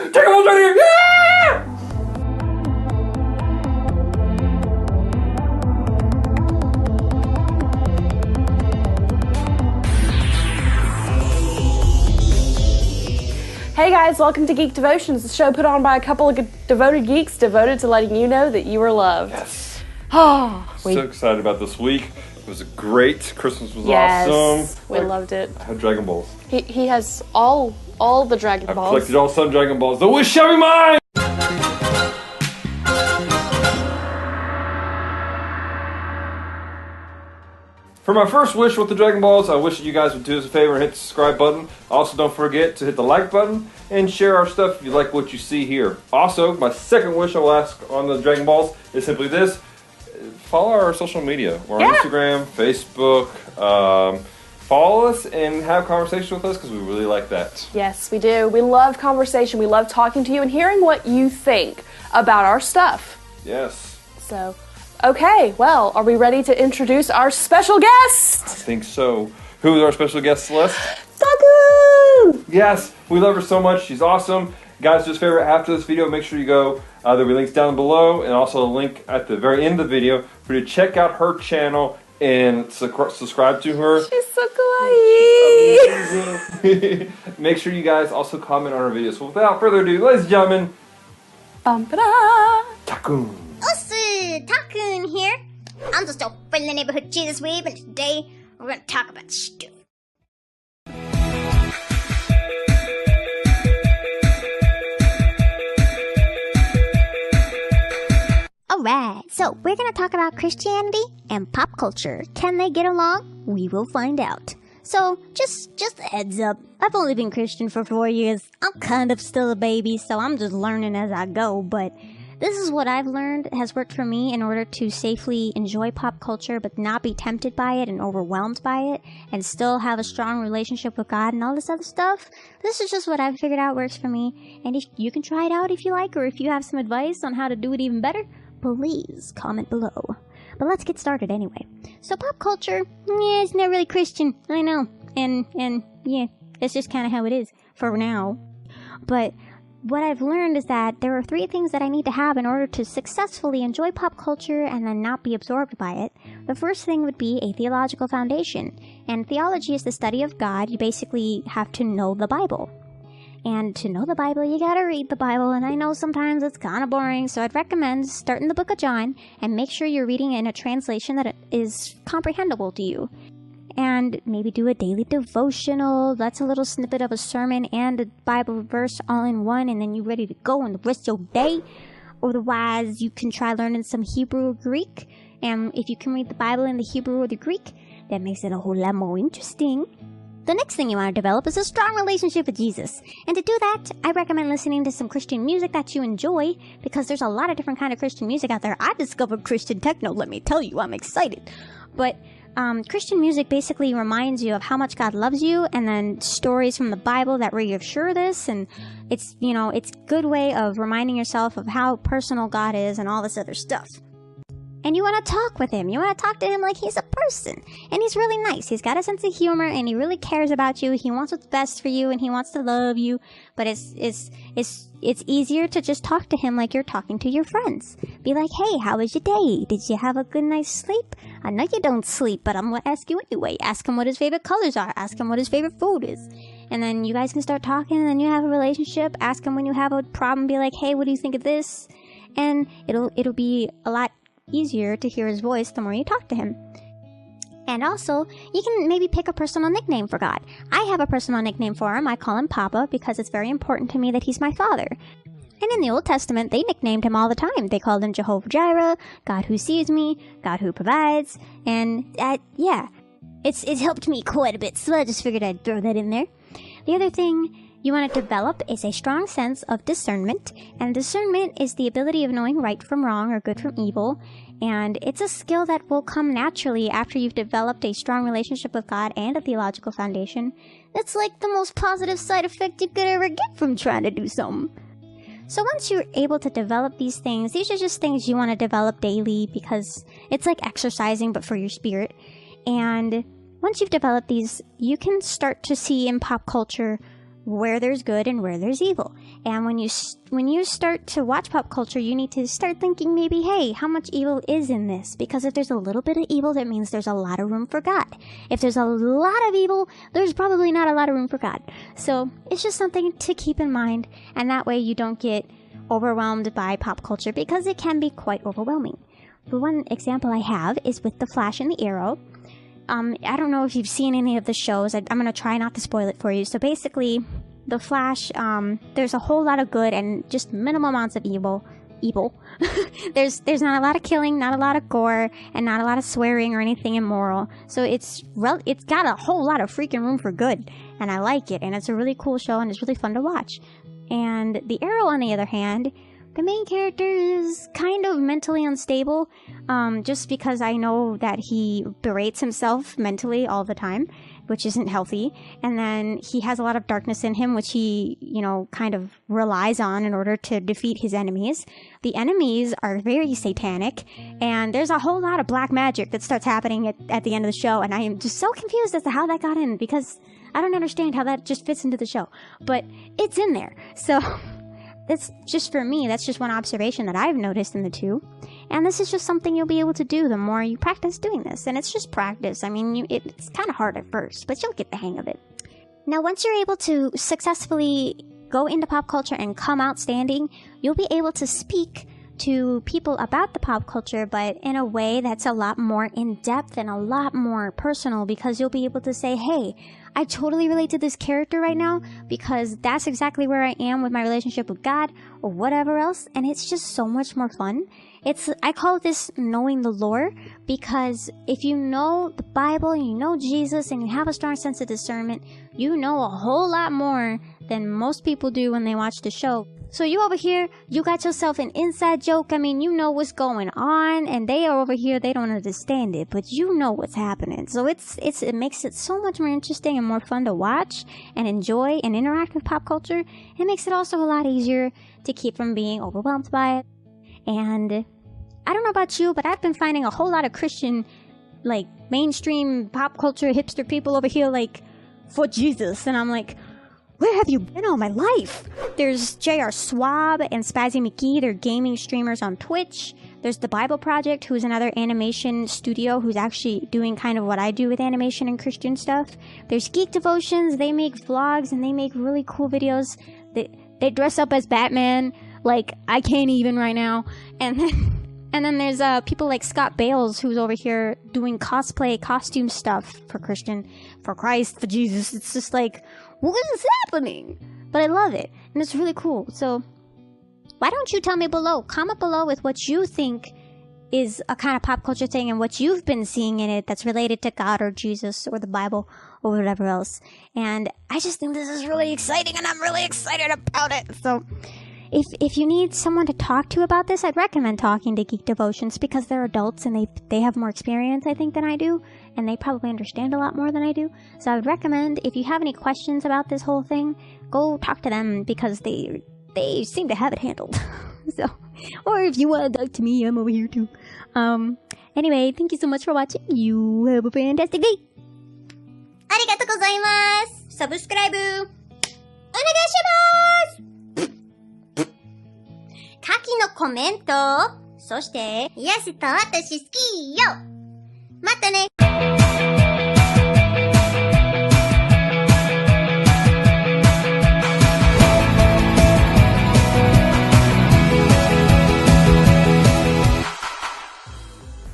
Dragon Balls right here! Yeah! Hey guys, welcome to Geek Devotions, the show put on by a couple of devoted geeks devoted to letting you know that you are loved. Yes. Oh, So excited about this week. It was great. Christmas was awesome. We loved it. I had Dragon Balls. He has all the Dragon I've Balls. collected all 7 Dragon Balls. The wish shall be mine! For my first wish with the Dragon Balls, I wish that you guys would do us a favor and hit the subscribe button. Also, don't forget to hit the like button and share our stuff if you like what you see here. Also, my second wish I will ask on the Dragon Balls is simply this. Follow our social media. We're on Instagram, Facebook. Follow us and have conversations with us because we really like that. Yes, we do. We love conversation. We love talking to you and hearing what you think about our stuff. Yes. So, okay, well, are we ready to introduce our special guest? I think so. Who is our special guest, Celeste? Takkun! Yes, we love her so much. She's awesome. Guys, do us a favor, after this video, make sure you go. There'll be links down below and also a link at the very end of the video for you to check out her channel and subscribe to her. She's so kawaii! Make sure you guys also comment on her videos. So without further ado, ladies and gentlemen, Takkun. Takkun here. I'm just a friendly neighborhood Jesus Weeb, and today we're going to talk about stuff. Alright, so we're going to talk about Christianity and pop culture. Can they get along? We will find out. So, just a heads up. I've only been Christian for 4 years. I'm kind of still a baby, so I'm just learning as I go, but this is what I've learned has worked for me in order to safely enjoy pop culture but not be tempted by it and overwhelmed by it and still have a strong relationship with God and all this other stuff. This is just what I've figured out works for me, and if you can try it out if you like, or if you have some advice on how to do it even better, please comment below. But let's get started anyway. So pop culture, it's not really Christian, I know, and yeah, it's just kind of how it is for now. But what I've learned is that there are 3 things that I need to have in order to successfully enjoy pop culture and then not be absorbed by it. The first thing would be a theological foundation. And theology is the study of God. You basically have to know the Bible. And to know the Bible, you gotta read the Bible, and I know sometimes it's kind of boring, so I'd recommend starting the book of John and make sure you're reading in a translation that is comprehensible to you. And maybe do a daily devotional. That's a little snippet of a sermon and a Bible verse all in one, and then you're ready to go on the rest of your day. Otherwise, you can try learning some Hebrew or Greek. And if you can read the Bible in the Hebrew or the Greek, that makes it a whole lot more interesting. The next thing you want to develop is a strong relationship with Jesus. And to do that, I recommend listening to some Christian music that you enjoy, because there's a lot of different kind of Christian music out there. I discovered Christian techno, let me tell you, I'm excited. But Christian music basically reminds you of how much God loves you, and then stories from the Bible that reassure this, and it's a good way of reminding yourself of how personal God is and all this other stuff. And you want to talk with him. You want to talk to him like he's a person. And he's really nice. He's got a sense of humor, and he really cares about you. He wants what's best for you, and he wants to love you. But it's easier to just talk to him like you're talking to your friends. Be like, hey, how was your day? Did you have a good night's sleep? I know you don't sleep, but I'm going to ask you anyway. Ask him what his favorite colors are. Ask him what his favorite food is. And then you guys can start talking, and then you have a relationship. Ask him when you have a problem. Be like, hey, what do you think of this? And it'll be a lot easier to hear his voice the more you talk to him. And also, you can maybe pick a personal nickname for God. I have a personal nickname for him. I call him Papa because it's very important to me that he's my father. And in the Old Testament, they nicknamed him all the time. They called him Jehovah Jireh, God who sees me, God who provides, and yeah, it's helped me quite a bit, so I just figured I'd throw that in there. The other thing you want to develop is a strong sense of discernment, and discernment is the ability of knowing right from wrong or good from evil, and it's a skill that will come naturally after you've developed a strong relationship with God and a theological foundation. That's like the most positive side effect you could ever get from trying to do something. So once you're able to develop these things, these are just things you want to develop daily because it's like exercising but for your spirit. And once you've developed these, you can start to see in pop culture where there's good and where there's evil. And when you start to watch pop culture, you need to start thinking maybe, hey, how much evil is in this? Because if there's a little bit of evil, that means there's a lot of room for God. If there's a lot of evil, there's probably not a lot of room for God. So it's just something to keep in mind, and that way you don't get overwhelmed by pop culture, because it can be quite overwhelming. The one example I have is with The Flash and the Arrow. I don't know if you've seen any of the shows. I'm going to try not to spoil it for you. So basically, The Flash, there's a whole lot of good and just minimal amounts of evil. There's not a lot of killing, not a lot of gore, and not a lot of swearing or anything immoral. So it's got a whole lot of freaking room for good, and I like it. And it's a really cool show, and it's really fun to watch. And The Arrow, on the other hand, the main character is kind of mentally unstable, just because I know that he berates himself mentally all the time, which isn't healthy. And then he has a lot of darkness in him, which he, kind of relies on in order to defeat his enemies. The enemies are very satanic, and there's a whole lot of black magic that starts happening at the end of the show, and I am just so confused as to how that got in, because I don't understand how that just fits into the show. But it's in there, so... It's just for me, that's just one observation that I've noticed in the two. And this is just something you'll be able to do the more you practice doing this. And it's just practice. I mean, it's kind of hard at first, but you'll get the hang of it. Now, once you're able to successfully go into pop culture and come out standing, you'll be able to speak to people about the pop culture, but in a way that's a lot more in-depth and a lot more personal, because you'll be able to say, hey, I totally relate to this character right now, because that's exactly where I am with my relationship with God or whatever else, and it's just so much more fun. I call this knowing the lore, because if you know the Bible, you know Jesus, and you have a strong sense of discernment, you know a whole lot more than most people do when they watch the show. So you over here, you got yourself an inside joke. I mean, you know what's going on, and they are over here, they don't understand it, but you know what's happening. So it makes it so much more interesting and more fun to watch and enjoy and interact with pop culture. It makes it also a lot easier to keep from being overwhelmed by it. And I don't know about you, but I've been finding a whole lot of Christian, mainstream pop culture hipster people over here, for Jesus. And I'm like, where have you been all my life? There's J.R. Swab and Spazzy McGee. They're gaming streamers on Twitch. There's The Bible Project, who's another animation studio who's actually doing kind of what I do with animation and Christian stuff. There's Geek Devotions. They make vlogs and they make really cool videos. They dress up as Batman. I can't even right now. And then there's people like Scott Bales, who's over here doing cosplay, costume stuff for Christ, for Jesus. It's just what is happening? But I love it, and it's really cool. So why don't you tell me below? Comment below with what you think is a kind of pop culture thing and what you've been seeing in it that's related to God or Jesus or the Bible or whatever else. And I just think this is really exciting, and I'm really excited about it. So if you need someone to talk to about this, I'd recommend talking to Geek Devotions, because they're adults and they have more experience, I think, than I do, and they probably understand a lot more than I do. So I would recommend, if you have any questions about this whole thing, go talk to them, because they seem to have it handled. So, or if you want to talk to me, I'm over here too. Anyway, thank you so much for watching. You have a fantastic day. ありがとうございます。サブスクライブお願いします。下記のコメント、そして、イエスと私好きよ。またね。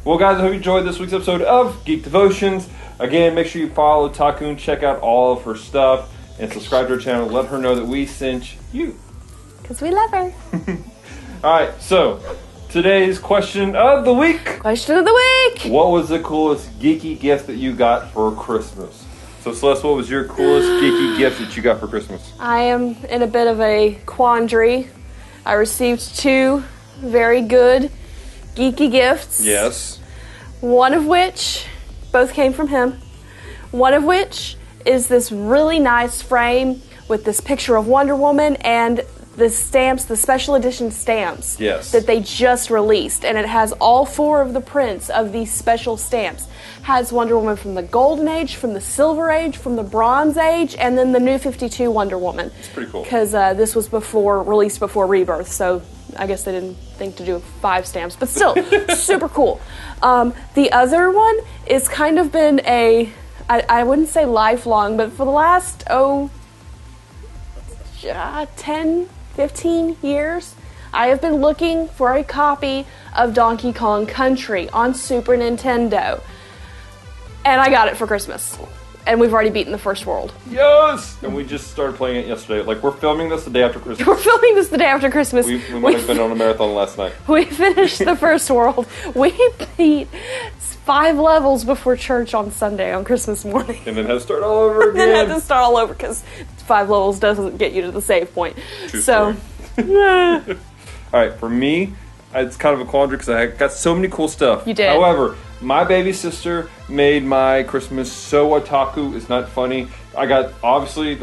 Well, guys, I hope you enjoyed this week's episode of Geek Devotions. Again, make sure you follow Takkun, check out all of her stuff, and subscribe to her channel. Let her know that we sent you. Because we love her. Alright, so, today's question of the week. Question of the week. What was the coolest geeky gift that you got for Christmas? So, Celeste, what was your coolest geeky gift that you got for Christmas? I am in a bit of a quandary. I received two very good geeky gifts. Yes. One of which, both came from him. One of which is this really nice frame with this picture of Wonder Woman, and the stamps, the special edition stamps Yes. that they just released, and it has all 4 of the prints of these special stamps. Has Wonder Woman from the Golden Age, from the Silver Age, from the Bronze Age, and then the New 52 Wonder Woman. It's pretty cool. Because this was released before Rebirth, so I guess they didn't think to do 5 stamps, but still, super cool. The other one is kind of been I wouldn't say lifelong, but for the last, 10, 15 years, I have been looking for a copy of Donkey Kong Country on Super Nintendo. And I got it for Christmas. And we've already beaten the first world. Yes! And we just started playing it yesterday. Like, we're filming this the day after Christmas. We're filming this the day after Christmas. We might have been on a marathon last night. We finished the first world. We beat 5 levels before church on Sunday on Christmas morning. And then had to start all over again. And then had to start all over because 5 levels doesn't get you to the save point. True so, Alright, for me, it's kind of a quandary because I got so many cool stuff. You did. However, my baby sister made my Christmas so otaku. It's not funny. I got, obviously,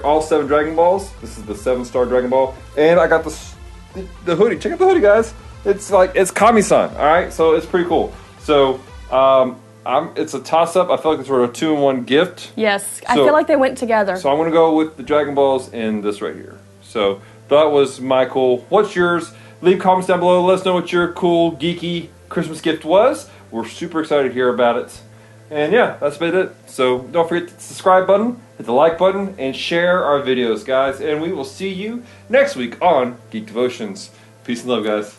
all 7 Dragon Balls. This is the 7-star Dragon Ball. And I got the hoodie. Check out the hoodie, guys. It's like, it's Kami-san, alright? So, it's pretty cool. So, it's a toss-up. I feel like it's sort of a 2-in-1 gift. yes, I feel like they went together. So I'm going to go with the Dragon Balls and this right here. So that was my cool. What's yours? Leave comments down below. Let us know what your cool, geeky Christmas gift was. We're super excited to hear about it. And yeah, that's about it. So don't forget to hit the subscribe button, hit the like button, and share our videos, guys. And we will see you next week on Geek Devotions. Peace and love, guys.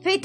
Faith